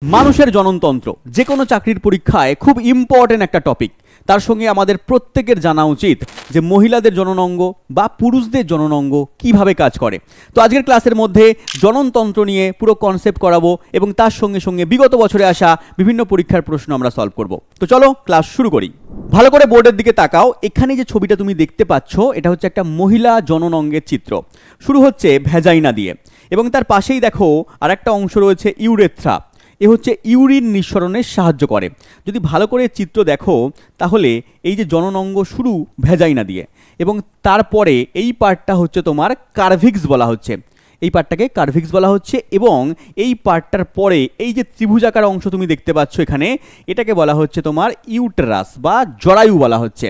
মানুষের জননতন্ত্র যে কোনো চাকরির পরীক্ষায় খুব ইম্পর্টেন্ট একটা টপিক। তার সঙ্গে আমাদের প্রত্যেকের জানা উচিত যে মহিলাদের জননাঙ্গ বা পুরুষদের জননাঙ্গ কিভাবে কাজ করে। তো আজকের ক্লাসের মধ্যে জননতন্ত্র নিয়ে পুরো কনসেপ্ট করাবো এবং তার সঙ্গে সঙ্গে বিগত বছরে আসা বিভিন্ন পরীক্ষার প্রশ্ন আমরা সলভ করব। তো চলো ক্লাস শুরু করি। ভালো করে বোর্ডের দিকে তাকাও। এখানে যে ছবিটা তুমি দেখতে পাচ্ছ এটা হচ্ছে একটা মহিলা জননাঙ্গের চিত্র। শুরু হচ্ছে ভ্যাজাইনা দিয়ে এবং তার পাশেই দেখো আর একটা অংশ রয়েছে ইউরেথ্রা। এ হচ্ছে ইউরিন নিঃসরণে সাহায্য করে। যদি ভালো করে চিত্র দেখো তাহলে এই যে জননাঙ্গ শুরু ভ্যাজাইনা দিয়ে এবং তারপরে এই পার্টটা হচ্ছে তোমার কার্ভিক্স বলা হচ্ছে, এই পার্টটাকে কার্ভিক্স বলা হচ্ছে এবং এই পার্টটার পরে এই যে ত্রিভুজাকার অংশ তুমি দেখতে পাচ্ছ এখানে, এটাকে বলা হচ্ছে তোমার ইউটেরাস বা জরায়ু বলা হচ্ছে।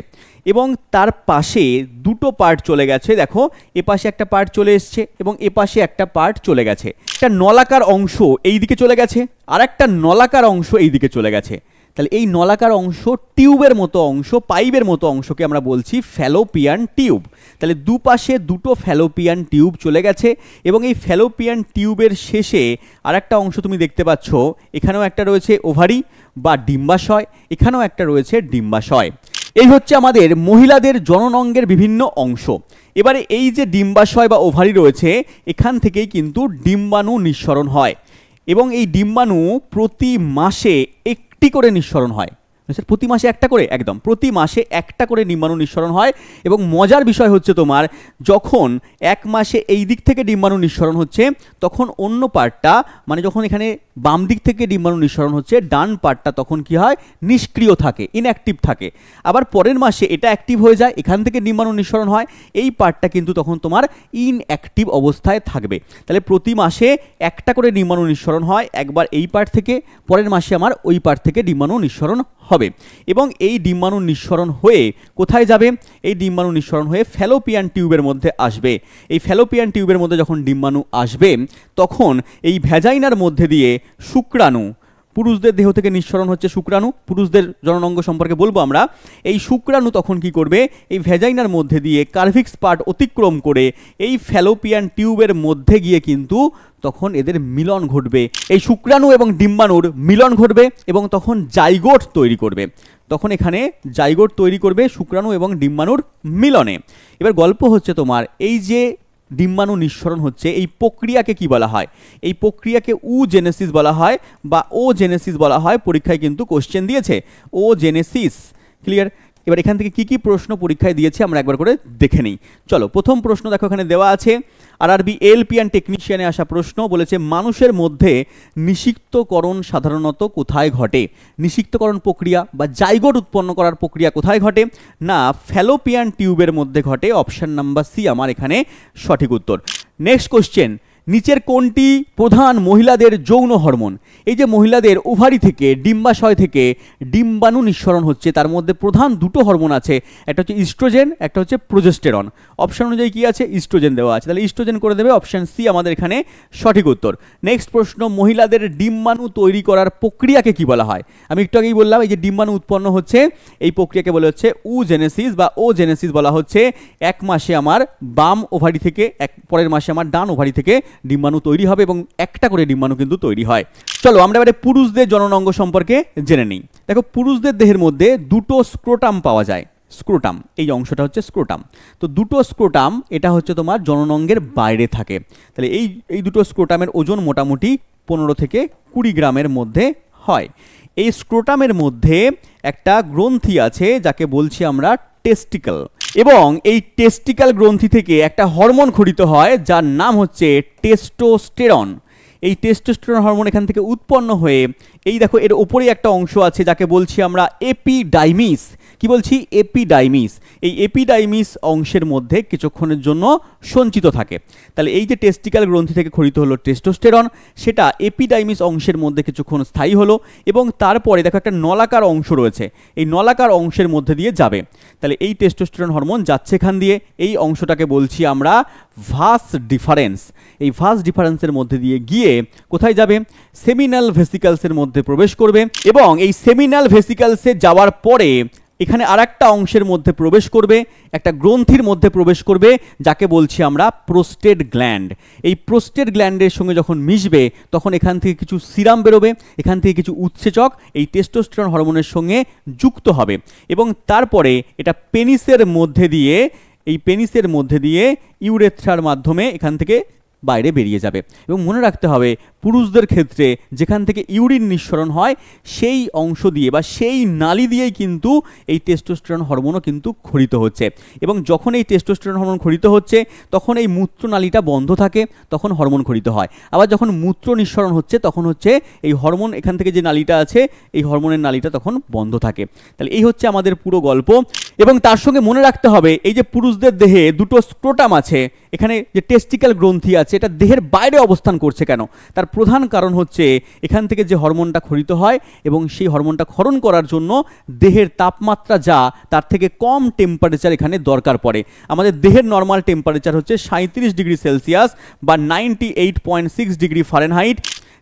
এবং তার পাশে দুটো পার্ট চলে গেছে, দেখো এ পাশে একটা পার্ট চলে এসছে এবং এ পাশে একটা পার্ট চলে গেছে। একটা নলাকার অংশ এই দিকে চলে গেছে আর একটা নলাকার অংশ এই দিকে চলে গেছে। তাহলে এই নলাকার অংশ টিউবের মতো অংশ, পাইপের মতো অংশকে আমরা বলছি ফ্যালোপিয়ান টিউব। তাহলে দুপাশে দুটো ফ্যালোপিয়ান টিউব চলে গেছে এবং এই ফ্যালোপিয়ান টিউবের শেষে আর একটা অংশ তুমি দেখতে পাচ্ছ, এখানেও একটা রয়েছে ওভারি বা ডিম্বাশয়, এখানেও একটা রয়েছে ডিম্বাশয়। এই হচ্ছে আমাদের মহিলাদের জননাঙ্গের বিভিন্ন অংশ। এবারে এই যে ডিম্বাশয় বা ওভারি রয়েছে এখান থেকেই কিন্তু ডিম্বাণু নিঃসরণ হয় এবং এই ডিম্বাণু প্রতি মাসে একটি করে নিঃসরণ হয়। স্যার প্রতি মাসে একটা করে? একদম, প্রতি মাসে একটা করে ডিম্বাণু নিঃসরণ হয়। এবং মজার বিষয় হচ্ছে তোমার যখন এক মাসে এই দিক থেকে ডিম্বাণু নিঃসরণ হচ্ছে তখন অন্য পার্টটা, মানে যখন এখানে বাম দিক থেকে ডিম্বাণু নিঃসরণ হচ্ছে ডান পার্টটা তখন কি হয়, নিষ্ক্রিয় থাকে, ইনঅ্যাক্টিভ থাকে। আবার পরের মাসে এটা অ্যাক্টিভ হয়ে যায়, এখান থেকে ডিম্বাণু নিঃসরণ হয়, এই পার্টটা কিন্তু তখন তোমার ইনঅ্যাক্টিভ অবস্থায় থাকবে। তাহলে প্রতি মাসে একটা করে ডিম্বাণু নিঃসরণ হয়, একবার এই পার্ট থেকে, পরের মাসে আমার ওই পার্ট থেকে ডিম্বাণু নিঃসরণ হবে। এবং এই ডিম্বাণু নিঃসরণ হয়ে কোথায় যাবে? এই ডিম্বাণু নিঃসরণ হয়ে ফ্যালোপিয়ান টিউবের মধ্যে আসবে। এই ফ্যালোপিয়ান টিউবের মধ্যে যখন ডিম্বাণু আসবে তখন এই ভ্যাজাইনার মধ্যে দিয়ে শুক্রাণু, পুরুষদের দেহ থেকে নিঃসরণ হচ্ছে শুক্রাণু, পুরুষদের জননাঙ্গ সম্পর্কে বলবো আমরা। এই শুক্রাণু তখন কি করবে, এই ভ্যাজাইনার মধ্যে দিয়ে কার্ভিক্স পার্ট অতিক্রম করে এই ফ্যালোপিয়ান টিউবের মধ্যে গিয়ে কিন্তু তখন এদের মিলন ঘটবে। এই শুক্রাণু এবং ডিম্বাণুর মিলন ঘটবে এবং তখন জাইগোট তৈরি করবে। তখন এখানে জাইগোট তৈরি করবে শুক্রাণু এবং ডিম্বাণুর মিলনে। এবার গল্প হচ্ছে তোমার এই যে ডিম্বাণু নিঃসরণ হচ্ছে এই প্রক্রিয়াকে কি বলা হয়? এই প্রক্রিয়াকে ওজেনেসিস বলা হয় বা ওজেনেসিস বলা হয়। পরীক্ষায় কিন্তু কোশ্চেন দিয়েছে ওজেনেসিস। ক্লিয়ার? এবার এখান থেকে কি কি প্রশ্ন পরীক্ষায় দিয়েছে আমরা একবার করে দেখে নিই। চলো, প্রথম প্রশ্ন দেখো এখানে দেওয়া আছে, আরআরবি এলপিএন টেকনিশিয়ানে আসা প্রশ্ন। বলেছে মানুষের মধ্যে নিষিক্তকরণ সাধারণত কোথায় ঘটে? নিষিক্তকরণ প্রক্রিয়া বা জাইগোট উৎপন্ন করার প্রক্রিয়া কোথায় ঘটে? না, ফ্যালোপিয়ান টিউবের মধ্যে ঘটে। অপশন নাম্বার সি আমার এখানে সঠিক উত্তর। নেক্সট কোশ্চেন, নিচের কোনটি প্রধান মহিলাদের যৌন হরমোন? এই যে মহিলাদের ওভারি থেকে, ডিম্বাশয় থেকে ডিম্বাণু নিঃসরণ হচ্ছে তার মধ্যে প্রধান দুটো হরমোন আছে, একটা হচ্ছে ইস্ট্রোজেন, একটা হচ্ছে প্রোজেস্টেরন। অপশন অনুযায়ী কি আছে? ইস্ট্রোজেন দেওয়া আছে, তাহলে ইস্ট্রোজেন করে দেবে। অপশন সি আমাদের এখানে সঠিক উত্তর। নেক্সট প্রশ্ন, মহিলাদের ডিম্বাণু তৈরি করার প্রক্রিয়াকে কি বলা হয়? আমি একটু আগেই বললাম এই যে ডিম্বাণু উৎপন্ন হচ্ছে এই প্রক্রিয়াকে বলা হচ্ছে ওজেনেসিস বা ওজেনেসিস বলা হচ্ছে। এক মাসে আমার বাম ওভারি থেকে, পরের মাসে আমার ডান ওভারি থেকে ডিম্বাণু তৈরি হবে এবং একটা করে ডিম্বাণু কিন্তু তৈরি হয়। চলো আমরা এবারে পুরুষদের জননাঙ্গ সম্পর্কে জেনে নিই। দেখো পুরুষদের দেহের মধ্যে দুটো স্ক্রোটাম পাওয়া যায়। স্ক্রোটাম, এই অংশটা হচ্ছে স্ক্রোটাম। তো দুটো স্ক্রোটাম এটা হচ্ছে তোমার জননাঙ্গের বাইরে থাকে। তাহলে এই দুটো স্ক্রোটামের ওজন মোটামুটি 15 থেকে 20 গ্রামের মধ্যে হয়। এই স্ক্রোটামের মধ্যে একটা গ্রন্থি আছে যাকে বলছি আমরা টেস্টিকল, এবং এই টেস্টিক্যাল গ্রন্থি থেকে একটা হরমোন খরিত হয় যার নাম হচ্ছে টেস্টোস্টেরন। এই টেস্টোস্টেরন হরমোন এখান থেকে উৎপন্ন হয়ে এই দেখো এর ওপরেই একটা অংশ আছে যাকে বলছি আমরা এপিডাইমিস। কি বলছি? এপিডাইমিস। এই এপিডাইমিস অংশের মধ্যে কিছুক্ষণের জন্য সঞ্চিত থাকে। তাহলে এই যে টেস্টিক্যাল গ্রন্থি থেকে খরিত হলো টেস্টোস্টেরন, সেটা এপিডাইমিস অংশের মধ্যে কিছুক্ষণ স্থায়ী হলো এবং তারপরে দেখো একটা নলাকার অংশ রয়েছে, এই নলাকার অংশের মধ্যে দিয়ে যাবে। তাহলে এই টেস্টোস্টেরন হরমোন যাচ্ছে এখান দিয়ে, এই অংশটাকে বলছি আমরা ভাস ডিফারেন্স। এই ভাস ডিফারেন্সের মধ্যে দিয়ে গিয়ে কোথায় যাবে? সেমিনাল ভেসিকলসের মধ্যে প্রবেশ করবে এবং এই সেমিনাল ভেসিকলসে যাওয়ার পরে এখানে আরেকটা অংশের মধ্যে প্রবেশ করবে, একটা গ্রন্থির মধ্যে প্রবেশ করবে, যাকে বলছি আমরা প্রোস্টেট গ্ল্যান্ড। এই প্রোস্টেট গ্ল্যান্ডের সঙ্গে যখন মিশবে তখন এখান থেকে কিছু সিরাম বেরোবে, এখান থেকে কিছু উৎসেচক এই টেস্টোস্টেরন হরমোনের সঙ্গে যুক্ত হবে এবং তারপরে এটা পেনিসের মধ্যে দিয়ে ইউরেথ্রার মাধ্যমে এখান থেকে বাইরে বেরিয়ে যাবে। এবং মনে রাখতে হবে পুরুষদের ক্ষেত্রে যেখান থেকে ইউরিন নিঃসরণ হয় সেই অংশ দিয়ে বা সেই নালি দিয়েই কিন্তু এই টেস্টোস্টেরন হরমোনও কিন্তু ক্ষরিত হচ্ছে। এবং যখন এই টেস্টোস্টেরন হরমোন ক্ষরিত হচ্ছে তখন এই মূত্রনালীটা বন্ধ থাকে, তখন হরমোন ক্ষরিত হয়। আবার যখন মূত্র নিঃসরণ হচ্ছে তখন হচ্ছে এই হরমোন এখান থেকে যে নালীটা আছে এই হরমোনের নালীটা তখন বন্ধ থাকে। তাহলে এই হচ্ছে আমাদের পুরো গল্প। এবং তার সঙ্গে মনে রাখতে হবে এই যে পুরুষদের দেহে দুটো স্ক্রোটাম আছে, এখানে যে টেস্টিক্যাল গ্রন্থি আছে এটা দেহের বাইরে অবস্থান করছে কেন? তার প্রধান কারণ হচ্ছে এখান থেকে যে হরমোনটা ক্ষরিত হয় এবং সেই হরমোনটা ক্ষরণ করার জন্য দেহের তাপমাত্রা যা তার থেকে কম টেম্পারেচার এখানে দরকার পড়ে। আমাদের দেহের নর্মাল টেম্পারেচার হচ্ছে 37 ডিগ্রি সেলসিয়াস বা 98.6 ডিগ্রি ফারেনহাইট।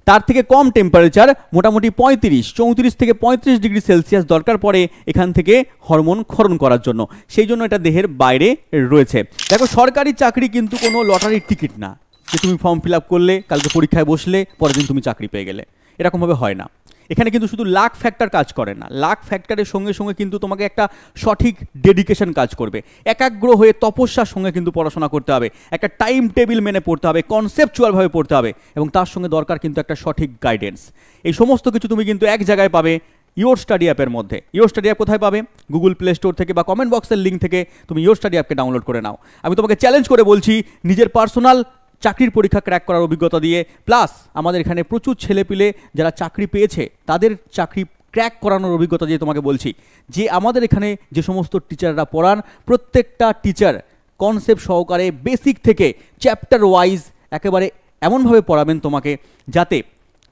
তার থেকে কম টেম্পারেচার মোটামুটি 34 থেকে 35 ডিগ্রি সেলসিয়াস দরকার পড়ে এখান থেকে হরমোন ক্ষরণ করার জন্য। সেই জন্য এটা দেহের বাইরে রয়েছে। দেখো, সরকারি চাকরি কিন্তু কোনো লটারির টিকিট না যে তুমি ফর্ম ফিল আপ করলে, কালকে পরীক্ষায় বসলে, পরের দিন তুমি চাকরি পেয়ে গেলে, এরকমভাবে হয় না। এখানে কিন্তু শুধু লাক ফ্যাক্টর কাজ করে না, লাক ফ্যাক্টরের সঙ্গে সঙ্গে কিন্তু তোমাকে একটা সঠিক ডেডিকেশন কাজ করবে, একাগ্র হয়ে তপস্যার সঙ্গে কিন্তু পড়াশোনা করতে হবে, একটা টাইম টেবিল মেনে পড়তে হবে, কনসেপচুয়ালভাবে পড়তে হবে এবং তার সঙ্গে দরকার কিন্তু একটা সঠিক গাইডেন্স। এই সমস্ত কিছু তুমি কিন্তু এক জায়গায় পাবে ইয়োর স্টাডি অ্যাপের মধ্যে। ইয়োর স্টাডি অ্যাপ কোথায় পাবে? গুগল প্লে স্টোর থেকে বা কমেন্ট বক্সের লিঙ্ক থেকে তুমি ইয়োর স্টাডি অ্যাপকে ডাউনলোড করে নাও। আমি তোমাকে চ্যালেঞ্জ করে বলছি, নিজের পার্সোনাল চাকরির পরীক্ষা ক্র্যাক করার অভিজ্ঞতা দিয়ে, প্লাস আমাদের এখানে প্রচুর ছেলেপিলে যারা চাকরি পেয়েছে তাদের চাকরি ক্র্যাক করানোর অভিজ্ঞতা দিয়ে তোমাকে বলছি যে আমাদের এখানে যে সমস্ত টিচাররা পড়ান প্রত্যেকটা টিচার কনসেপ্ট সহকারে বেসিক থেকে চ্যাপ্টার ওয়াইজ একেবারে এমনভাবে পড়াবেন তোমাকে যাতে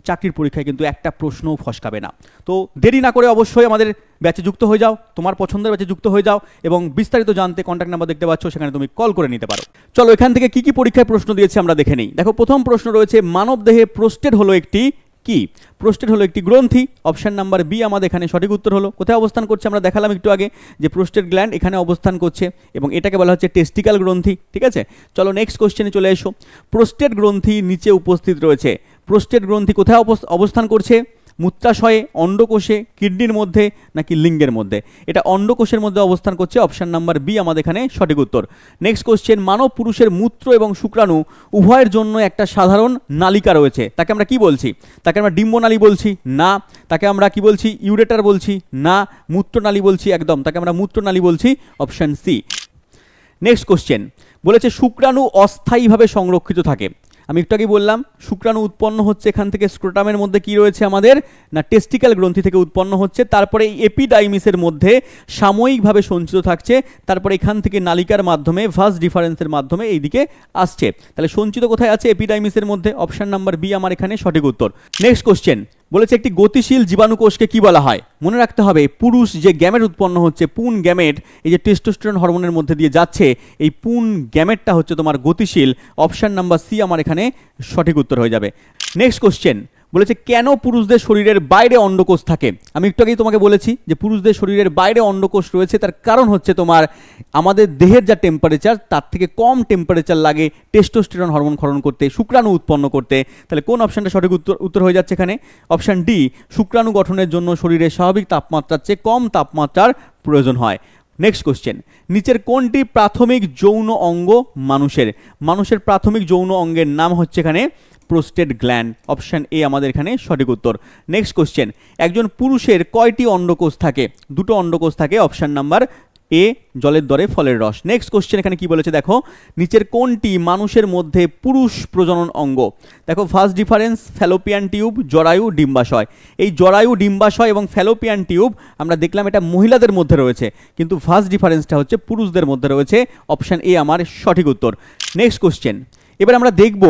চাকরির পরীক্ষায় কিন্তু একটা প্রশ্নও ফসকাবে না। তো দেরি না করে অবশ্যই আমাদের ব্যাচে যুক্ত হয়ে যাও, তোমার পছন্দের ব্যাচে যুক্ত হয়ে যাও এবং বিস্তারিত জানতে কন্ট্যাক্ট নাম্বার দেখতে পাচ্ছ, সেখানে তুমি কল করে নিতে পারো। চলো এখান থেকে কি কি পরীক্ষায় প্রশ্ন দিয়েছে আমরা দেখে নিই। দেখো, প্রথম প্রশ্ন রয়েছে মানব দেহে প্রোস্টেট হলো একটি কি? প্রোস্টেট হলো একটি গ্রন্থি। অপশন নাম্বার বি আমাদের এখানে সঠিক উত্তর হলো। কোথায় অবস্থান করছে আমরা দেখালাম একটু আগে যে প্রোস্টেট গ্ল্যান্ড এখানে অবস্থান করছে এবং এটাকে বলা হচ্ছে টেস্টিক্যাল গ্রন্থি। ঠিক আছে, চলো নেক্সট কোশ্চেনে চলে এসো। প্রোস্টেট গ্রন্থি নিচে উপস্থিত রয়েছে। প্রোস্টেট গ্রন্থি কোথায় অবস্থান করছে? মূত্রাশয়ে, অন্ডকোষে, কিডনির মধ্যে নাকি লিঙ্গের মধ্যে? এটা অন্ডকোষের মধ্যে অবস্থান করছে। অপশন নাম্বার বি আমাদের এখানে সঠিক উত্তর। নেক্সট কোশ্চেন, মানব পুরুষের মূত্র এবং শুক্রাণু উভয়ের জন্য একটা সাধারণ নালিকা রয়েছে, তাকে আমরা কি বলছি? তাকে আমরা ডিম্বনালী বলছি? না। তাকে আমরা কি বলছি? ইউরেটার বলছি? না। মূত্রনালী বলছি? একদম, তাকে আমরা মূত্রনালী বলছি। Option C. নেক্সট কোশ্চেন বলেছে শুক্রাণু অস্থায়ীভাবে সংরক্ষিত থাকে। আমি একটু আগে বললাম শুক্রাণু উৎপন্ন হচ্ছে এখান থেকে স্ক্রোটামের মধ্যে কি রয়েছে আমাদের না টেস্টিক্যাল গ্রন্থি থেকে উৎপন্ন হচ্ছে, তারপরে এই এপিডাইমিসের মধ্যে সাময়িকভাবে সঞ্চিত থাকছে, তারপরে এখান থেকে নালিকার মাধ্যমে ভাস ডিফারেন্সের মাধ্যমে এইদিকে আসছে। তাহলে সঞ্চিত কোথায় আছে? এপিডাইমিসের মধ্যে। অপশন নাম্বার বি আমার এখানে সঠিক উত্তর। নেক্সট কোশ্চেন বলেছে একটি গতিশীল জীবাণুকোষকে কি বলা হয়? মনে রাখতে হবে পুরুষ যে গ্যামেট উৎপন্ন হচ্ছে, পুন গ্যামেট, এই যে টেস্টোস্টেরন হরমোনের মধ্যে দিয়ে যাচ্ছে, এই পুন গ্যামেটটা হচ্ছে তোমার গতিশীল। অপশন নাম্বার সি আমার এখানে সঠিক উত্তর হয়ে যাবে। নেক্সট কোশ্চেন বলেছে কেন পুরুষদের শরীরের বাইরে অন্ডকোষ থাকে? আমি একটু আগেই তোমাকে বলেছি যে পুরুষদের শরীরের বাইরে অন্ডকোষ রয়েছে, তার কারণ হচ্ছে তোমার আমাদের দেহের যা টেম্পারেচার তার থেকে কম টেম্পারেচার লাগে টেস্টোস্টেরন হরমোন ক্ষরণ করতে, শুক্রাণু উৎপন্ন করতে। তাহলে কোন অপশনটা সঠিক উত্তর হয়ে যাচ্ছে এখানে? অপশন ডি, শুক্রাণু গঠনের জন্য শরীরের স্বাভাবিক তাপমাত্রার চেয়ে কম তাপমাত্রার প্রয়োজন হয়। নেক্সট কোশ্চেন, নিচের কোনটি প্রাথমিক যৌন অঙ্গ মানুষের? মানুষের প্রাথমিক যৌন অঙ্গের নাম হচ্ছে এখানে প্রোস্টেট গ্ল্যান্ড। অপশন এ আমাদের এখানে সঠিক উত্তর। নেক্সট কোশ্চেন, একজন পুরুষের কয়টি অন্ডকোষ থাকে? দুটো অন্ডকোষ থাকে। অপশন নাম্বার এ, জলের দরে ফলের রস। নেক্সট কোশ্চেন এখানে কি বলেছে দেখো, নিচের কোনটি মানুষের মধ্যে পুরুষ প্রজনন অঙ্গ? দেখো, ফার্স্ট ডিফারেন্স ফ্যালোপিয়ান টিউব, জরায়ু, ডিম্বাশয়। এই জরায়ু, ডিম্বাশয় এবং ফ্যালোপিয়ান টিউব আমরা দেখলাম এটা মহিলাদের মধ্যে রয়েছে, কিন্তু ফার্স্ট ডিফারেন্সটা হচ্ছে পুরুষদের মধ্যে রয়েছে। অপশন এ আমার সঠিক উত্তর। নেক্সট কোশ্চেন, এবার আমরা দেখব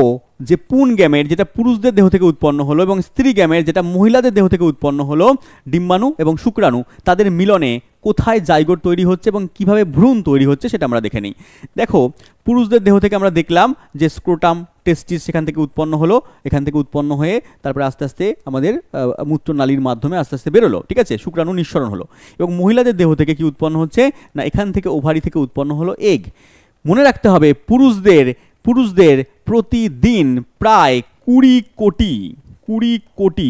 যে পুন গ্যামেট যেটা পুরুষদের দেহ থেকে উৎপন্ন হলো এবং স্ত্রী গ্যামেট যেটা মহিলাদের দেহ থেকে উৎপন্ন হলো, ডিম্বাণু এবং শুক্রাণু তাদের মিলনে কোথায় জাইগোট তৈরি হচ্ছে এবং কিভাবে ভ্রূণ তৈরি হচ্ছে সেটা আমরা দেখে নিই। দেখো, পুরুষদের দেহ থেকে আমরা দেখলাম যে স্ক্রোটাম, টেস্টিস সেখান থেকে উৎপন্ন হলো, এখান থেকে উৎপন্ন হয়ে তারপরে আস্তে আস্তে আমাদের মূত্রনালীর মাধ্যমে আস্তে আস্তে বেরোলো, ঠিক আছে, শুক্রাণু নিঃসরণ হলো। এবং মহিলাদের দেহ থেকে কি উৎপন্ন হচ্ছে না, এখান থেকে ওভারি থেকে উৎপন্ন হলো এগ। মনে রাখতে হবে পুরুষদের প্রতিদিন প্রায় 20 কোটি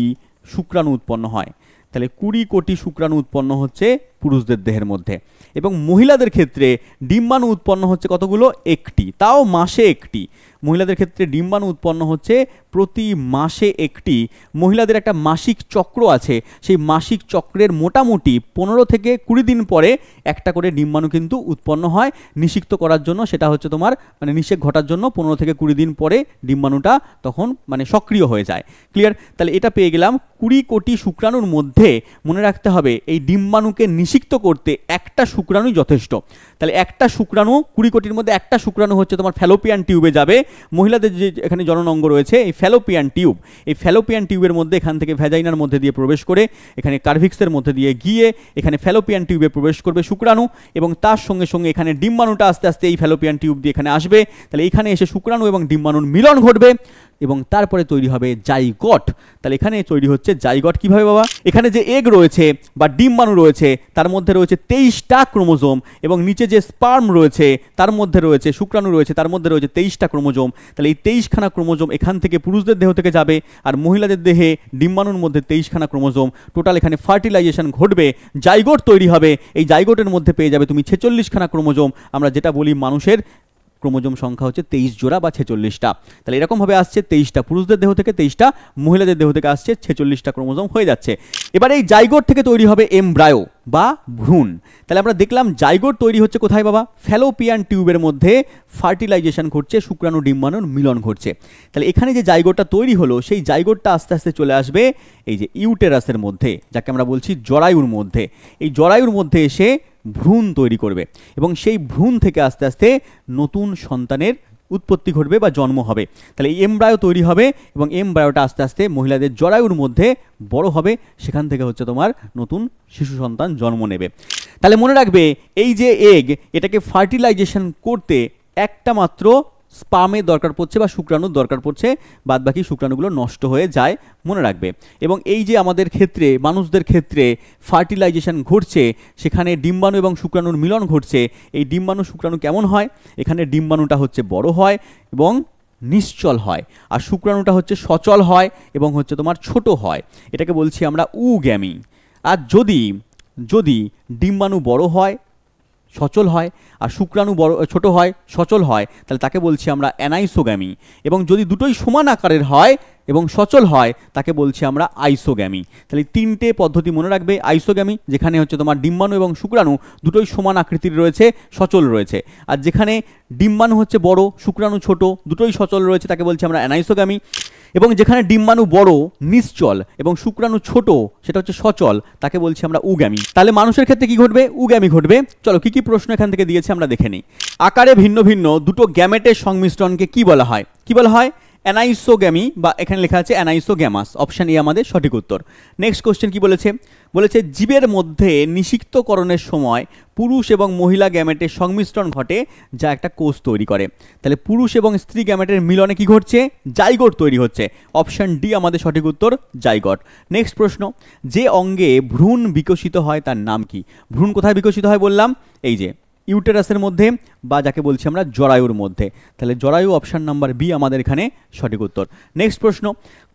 শুক্রাণু উৎপন্ন হয়। তাহলে 20 কোটি শুক্রাণু উৎপন্ন হচ্ছে পুরুষদের দেহের মধ্যে। এবং মহিলাদের ক্ষেত্রে ডিম্বাণু উৎপন্ন হচ্ছে কতগুলো, একটি, তাও মাসে একটি। মহিলাদের ক্ষেত্রে ডিম্বাণু উৎপন্ন হচ্ছে প্রতি মাসে একটি। মহিলাদের একটা মাসিক চক্র আছে, সেই মাসিক চক্রের মোটামুটি 15 থেকে 20 দিন পরে একটা করে ডিম্বাণু কিন্তু উৎপন্ন হয়। নিষিক্ত করার জন্য সেটা হচ্ছে তোমার মানে নিষেক ঘটার জন্য 15 থেকে 20 দিন পরে ডিম্বাণুটা তখন মানে সক্রিয় হয়ে যায়। ক্লিয়ার? তাহলে এটা পেয়ে গেলাম 20 কোটি শুক্রাণুর মধ্যে। মনে রাখতে হবে এই ডিম্বাণুকে নিষিক্ত করতে একটা শুক্রাণুই যথেষ্ট। তাহলে একটা শুক্রাণু 20 কোটির মধ্যে একটা শুক্রাণু হচ্ছে তোমার ফ্যালোপিয়ান টিউবে যাবে। মহিলাদের যে এখানে জনন অঙ্গ রয়েছে এই ফ্যালোপিয়ান টিউব, এই ফ্যালোপিয়ান টিউবের মধ্যে এখান থেকে ভ্যাজাইনার মধ্যে দিয়ে প্রবেশ করে এখানে কার্ভিক্সের মধ্যে দিয়ে গিয়ে এখানে ফ্যালোপিয়ান টিউবে প্রবেশ করবে শুক্রাণু, এবং তার সঙ্গে সঙ্গে এখানে ডিম্বাণুটা আস্তে আস্তে এই ফ্যালোপিয়ান টিউব দিয়ে এখানে আসবে। তাহলে এখানে এসে শুক্রাণু এবং ডিম্বাণুর মিলন ঘটবে এবং তারপরে তৈরি হবে জাইগট। তাহলে এখানে তৈরি হচ্ছে জাইগট। কিভাবে বাবা? এখানে যে এগ রয়েছে বা ডিম্বাণু রয়েছে তার মধ্যে রয়েছে 23টা ক্রোমোজোম, এবং নিচে যে স্পার্ম রয়েছে তার মধ্যে রয়েছে, শুক্রাণু রয়েছে তার মধ্যে রয়েছে 23টা ক্রোমোজোম। তাহলে এই 23খানা ক্রোমোজোম এখান থেকে পুরুষদের দেহ থেকে যাবে, আর মহিলাদের দেহে ডিম্বাণুর মধ্যে 23খানা ক্রোমোজোম। টোটাল এখানে ফার্টিলাইজেশন ঘটবে, জাইগোট তৈরি হবে। এই জাইগোটের মধ্যে পেয়ে যাবে তুমি 46খানা ক্রোমোজোম। আমরা যেটা বলি মানুষের ক্রোমোজোম সংখ্যা হচ্ছে 23 জোড়া বা 46টা। তাহলে এরকমভাবে আসছে 23টা পুরুষদের দেহ থেকে, 23টা মহিলাদের দেহ থেকে আসছে, 46টা ক্রোমোজোম হয়ে যাচ্ছে। এবার এই জাইগোট থেকে তৈরি হবে এমব্রায়ো বা ভ্রূণ। তাহলে আমরা দেখলাম জাইগোট তৈরি হচ্ছে কোথায় বাবা? ফ্যালোপিয়ান টিউবের মধ্যে ফার্টিলাইজেশন ঘটছে, শুক্রাণু ডিম্বাণুর মিলন ঘটছে। তাহলে এখানে যে জাইগোটটা তৈরি হলো সেই জাইগোটটা আস্তে আস্তে চলে আসবে এই যে ইউটেরাসের মধ্যে, যাকে আমরা বলছি জরায়ুর মধ্যে। এই জরায়ুর মধ্যে এসে ভ্রূণ তৈরি করবে এবং সেই ভ্রূণ থেকে আস্তে আস্তে নতুন সন্তানের উৎপত্তি ঘটবে বা জন্ম হবে। তাহলে এই এমব্রায়ো তৈরি হবে এবং এমব্রায়োটা আস্তে আস্তে মহিলাদের জরায়ুর মধ্যে বড় হবে, সেখান থেকে হচ্ছে তোমার নতুন শিশু সন্তান জন্ম নেবে। তাহলে মনে রাখবে এই যে এগ, এটাকে ফার্টিলাইজেশন করতে একটা মাত্র স্পামের দরকার পড়ছে বা শুক্রাণুর দরকার পড়ছে, বাদবাকি শুক্রাণুগুলো নষ্ট হয়ে যায়, মনে রাখবে। এবং এই যে আমাদের ক্ষেত্রে মানুষদের ক্ষেত্রে ফার্টিলাইজেশন ঘটছে, সেখানে ডিম্বাণু এবং শুক্রাণুর মিলন ঘটছে। এই ডিম্বাণু শুক্রাণু কেমন হয়? এখানে ডিম্বাণুটা হচ্ছে বড় হয় এবং নিশ্চল হয়, আর শুক্রাণুটা হচ্ছে সচল হয় এবং হচ্ছে তোমার ছোট হয়। এটাকে বলছি আমরা উগ্যামি। আর যদি ডিম্বাণু বড় হয়, সচল হয়, আর শুক্রাণু বড় ছোট হয়, সচল হয়, তাহলে তাকে বলছি আমরা অ্যানাইসোগ্যামি। এবং যদি দুটোই সমান আকারের হয় এবং সচল হয় তাকে বলছি আমরা আইসোগ্যামি। তাহলে তিনটে পদ্ধতি মনে রাখবে। আইসোগ্যামি যেখানে হচ্ছে তোমার ডিম্বাণু এবং শুক্রাণু দুটোই সমান আকৃতির রয়েছে, সচল রয়েছে। আর যেখানে ডিম্বাণু হচ্ছে বড়, শুক্রাণু ছোট, দুটোই সচল রয়েছে, তাকে বলছি আমরা অ্যানাইসোগ্যামি। এবং যেখানে ডিম্বাণু বড়, নিশ্চল এবং শুক্রাণু ছোট, সেটা হচ্ছে সচল, তাকে বলছি আমরা উগ্যামি। তাহলে মানুষের ক্ষেত্রে কি ঘটবে? উগ্যামি ঘটবে। চলো কি কি প্রশ্ন এখান থেকে দিয়েছে আমরা দেখে নিই। আকারে ভিন্ন ভিন্ন দুটো গ্যামেটের সংমিশ্রণকে কি বলা হয়? কি বলা হয়? অ্যানাইসোগ্যামি, বা এখানে লেখা আছে অ্যানাইসোগ্যামাস। অপশন এ আমাদের সঠিক উত্তর। নেক্সট কোশ্চেন কি বলেছে? বলেছে জীবের মধ্যে নিষিক্তকরণের সময় পুরুষ এবং মহিলা গ্যামেটের সংমিশ্রণ ঘটে, যা একটা কোষ তৈরি করে। তাহলে পুরুষ এবং স্ত্রী গ্যামেটের মিলনে কি ঘটছে? জাইগোট তৈরি হচ্ছে। অপশন ডি আমাদের সঠিক উত্তর, জাইগোট। নেক্সট প্রশ্ন, যে অঙ্গে ভ্রূণ বিকশিত হয় তার নাম কি? ভ্রূণ কোথায় বিকশিত হয় বললাম? এই যে ইউটেরাসের মধ্যে, বা যাকে বলছি আমরা জরায়ুর মধ্যে। তাহলে জরায়ু, অপশন নাম্বার বি আমাদের এখানে সঠিক উত্তর। নেক্সট প্রশ্ন,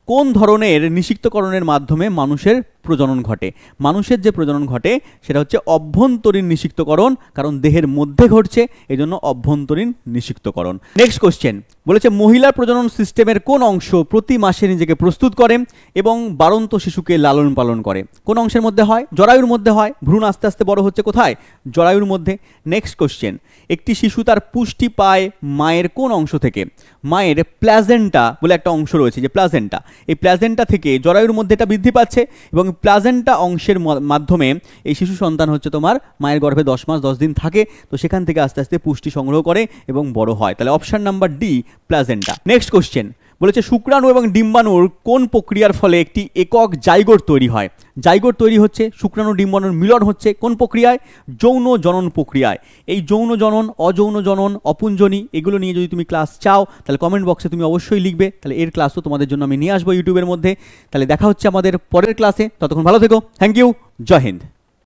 কোন ধরনের নিষিক্তকরণের মাধ্যমে মানুষের প্রজনন ঘটে? মানুষের যে প্রজনন ঘটে সেটা হচ্ছে অভ্যন্তরীণ নিষিক্তকরণ, কারণ দেহের মধ্যে ঘটছে, এই জন্য অভ্যন্তরীণ নিষিক্তকরণ। নেক্সট কোশ্চেন বলেছে মহিলার প্রজনন সিস্টেমের কোন অংশ প্রতি মাসে নিজেকে প্রস্তুত করে এবং বাড়ন্ত শিশুকে লালন পালন করে? কোন অংশের মধ্যে হয়? জরায়ুর মধ্যে হয়। ভ্রূণ আস্তে আস্তে বড় হচ্ছে কোথায়? জরায়ুর মধ্যে। নেক্সট কোশ্চেন, একটি শিশু তার পুষ্টি পায় মায়ের কোন অংশ থেকে? মায়ের প্লাজেন্টা বলে একটা অংশ রয়েছে, যে প্লাজেন্টা, এই প্লাজেন্টা থেকে জরায়ুর মধ্যে এটা বৃদ্ধি পাচ্ছে, এবং প্লাজেন্টা অংশের মাধ্যমে এই শিশু সন্তান হচ্ছে তোমার মায়ের গর্ভে 10 মাস 10 দিন থাকে, তো সেখান থেকে আস্তে আস্তে পুষ্টি সংগ্রহ করে এবং বড় হয়। তাহলে option number D, placenta. Next question বলেছে শুক্রাণু এবং ডিম্বাণুর কোন প্রক্রিয়ার ফলে একটি একক জাইগোট তৈরি হয়? জাইগোট তৈরি হচ্ছে, শুক্রাণু ডিম্বাণুর মিলন হচ্ছে কোন প্রক্রিয়ায়? যৌন জনন প্রক্রিয়ায়। এই যৌন জনন, অযৌন জনন, অপুঞ্জনী, এগুলো নিয়ে যদি তুমি ক্লাস চাও তাহলে কমেন্ট বক্সে তুমি অবশ্যই লিখবে, তাহলে এর ক্লাসও তোমাদের জন্য আমি নিয়ে আসবো ইউটিউবের মধ্যে। তাহলে দেখা হচ্ছে আমাদের পরের ক্লাসে, ততক্ষণ ভালো থেকো, থ্যাংক ইউ, জয় হিন্দ।